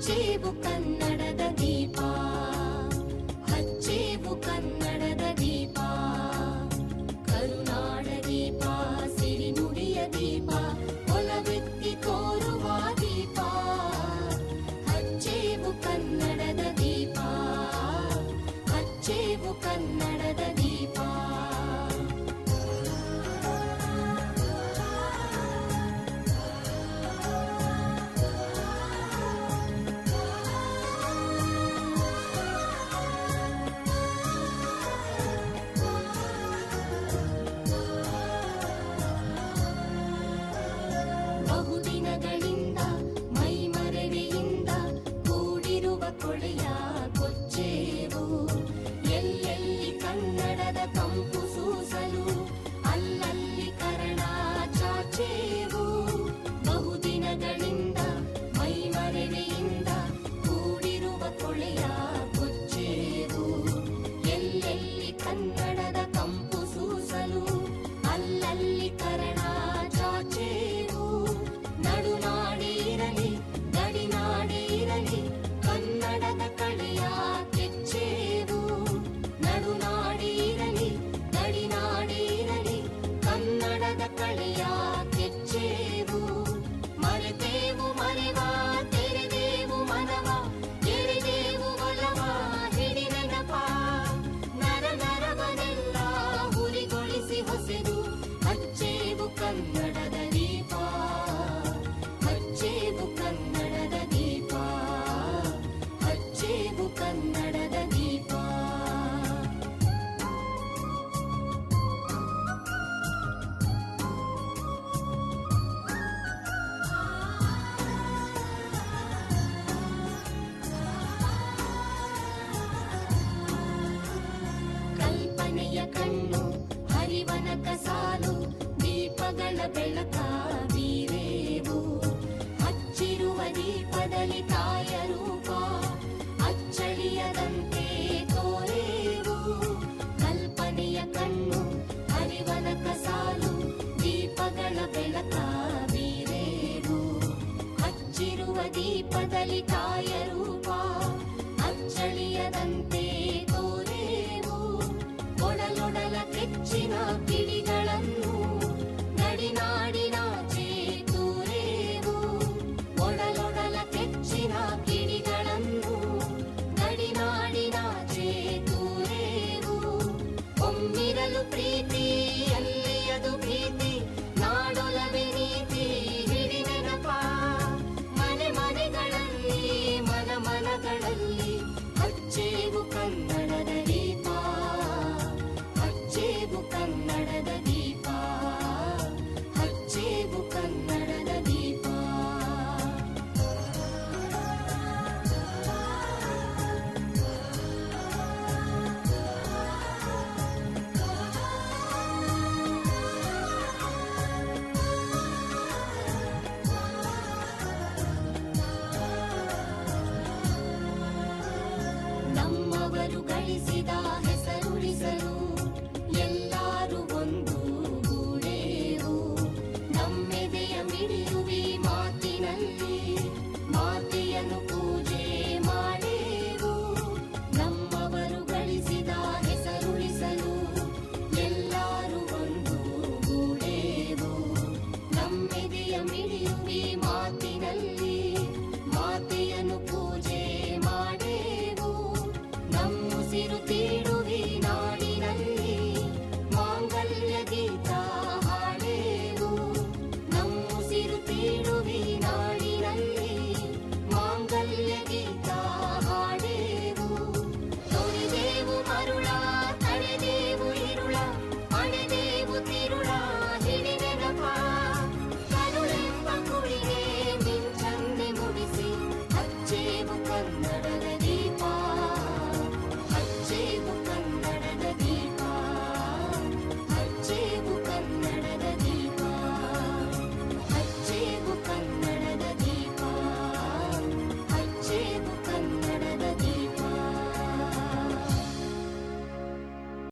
ಹಚ್ಚೇವು ಕನ್ನಡದ ದೀಪ, ಹಚ್ಚೇವು ಕನ್ನಡದ ದೀಪ, ಕರುನಾಡ ದೀಪ, ಸಿರಿನುಡಿಯ ದೀಪ, ಒಲವೆತ್ತಿ ತೋರುವ ದೀಪ. ಹಚ್ಚೇವು ಕನ್ನಡದ ದೀಪ, ಹಚ್ಚೇವು ಕನ್ನಡದ ದೀಪ. ಬಹುದಿನಗಳಿಂದ ಮೈಮರೆವೆಯಿಂದ ಕೂಡಿರುವ ಕೊಳೆಯ ಕೊಚ್ಚೇವು, ಎಲ್ಲೆಲ್ಲಿ ಕನ್ನಡದ ಕಂಪು ಸೂಸಲು ಅಲ್ಲಲ್ಲಿ ಕರಣ ಚಾಚೇವು. ಬಹುದಿನಗಳಿಂದ ಮೈಮರೆವೆಯಿಂದ ಕೂಡಿರುವ ಕೊಳೆಯ ಕೊಚ್ಚೇವು, ಎಲ್ಲೆಲ್ಲಿ ಕನ್ನಡದ ಕಂಪು ಸೂಸಲು ಅಲ್ಲಲ್ಲಿ ಕರಣ ಚಾಚೇವು. ನಡುನಾಡಿ ಇರಲಿ ಗಡಿನಾಡಿ ಇರಲಿ ಕನ್ನಡದ ಕಳೆಯ ಕೆಚ್ಚೇವು. ನಡುನಾಡಿ ಇರಲಿ ಗಡಿನಾಡಿ ಇರಲಿ ಕನ್ನಡದ ಕಳೆಯ ಕೆಚ್ಚೇವು. ಮರೆತೇವು ಮರೆವ ತೆರೆದೇವು ಮನವ, ಎಳೆದೇವು ಒಲವ ಹಿಡಿ ನೆನಪ. ನರ ನರವನೆಲ್ಲ ಹುರಿಗೊಳಿಸಿ ಹೊಸೆದು ಹಚ್ಚೇವು ಕನ್ನಡದ ದೀಪ, ಹಚ್ಚೇವು ಕನ್ನಡದ ದೀಪ, ಹಚ್ಚೇವು ಕನ್ನಡದ ದೀಪ. ಕಲ್ಪನೆಯ ಕಣ್ಣು ಹರಿವನಕ ಸಾಲು ದೀಪಗಳ ಬೆಳಕ ಬೀರೇವು. ಹಚ್ಚಿರುವ ದೀಪದಲ್ಲಿ ತಾಯ ರೂಪ ಅಚ್ಚಳಿಯದಂತೆ ತೋರೇವು. ಕಲ್ಪನೆಯ ಕಣ್ಣು ಹರಿವನಕ ಸಾಲು ದೀಪಗಳ ಬೆಳಕ ಬೀರೇವು. ಹಚ್ಚಿರುವ ದೀಪದಲ್ಲಿ ತಾಯ ರೂಪ ಅಚ್ಚಳಿಯದಂತೆ ತೋರೇವು. ಒಡಲೊಡಲ ಕೆಚ್ಚಿನ ಕಿಡಿಗಳನ್ನು ಗಡಿನಾಡಿನಾಚೆ ತೂರೇವು. ಒಡಲೊಡಲ ಕೆಚ್ಚಿನ ಕಿಡಿಗಳನ್ನು ಗಡಿನಾಡಿನಾಚೆ ತೂರೇವು. ಒಮ್ಮಿರಲು ಪ್ರೀತಿ ಎಲ್ಲಿಯದು ಭೀತಿ, ನಾಡೊಲವೆ ನೀತಿ ಹಿಡಿ ನೆನಪ. ಮನೆ ಮನೆಗಳಲ್ಲಿ ಮನ ಮನಗಳಲ್ಲಿ ಹಚ್ಚೇವು ಕನ್ನಡದ ದೀಪ, ಹಚ್ಚೇವು ಕನ್ನಡದ ದೀಪ, ಹಚ್ಚೇವು ಕನ್ನಡದ ದೀಪ. ನಮ್ಮವರು ಗಳಿಸಿದ ಹೆಸರುಳಿಸಲು ಎಲ್ಲರೂ ಒಂದು ಗೂಡೇವು. ನಮ್ಮೆದೆಯ ಮಿಡಿಯುವಿ ಮಾತಿನಲ್ಲಿ ಮಾತೆಯನ್ನು ಪೂಜೆ ಮಾಡೇವು. ನಮ್ಮವರು ಗಳಿಸಿದ ಹೆಸರುಳಿಸಲು ಎಲ್ಲರೂ ಒಂದು ಗೂಡೇವು. ನಮ್ಮೆದೆಯ ಮಿಡಿಯುವಿ ಮಾತಿನಲ್ಲಿ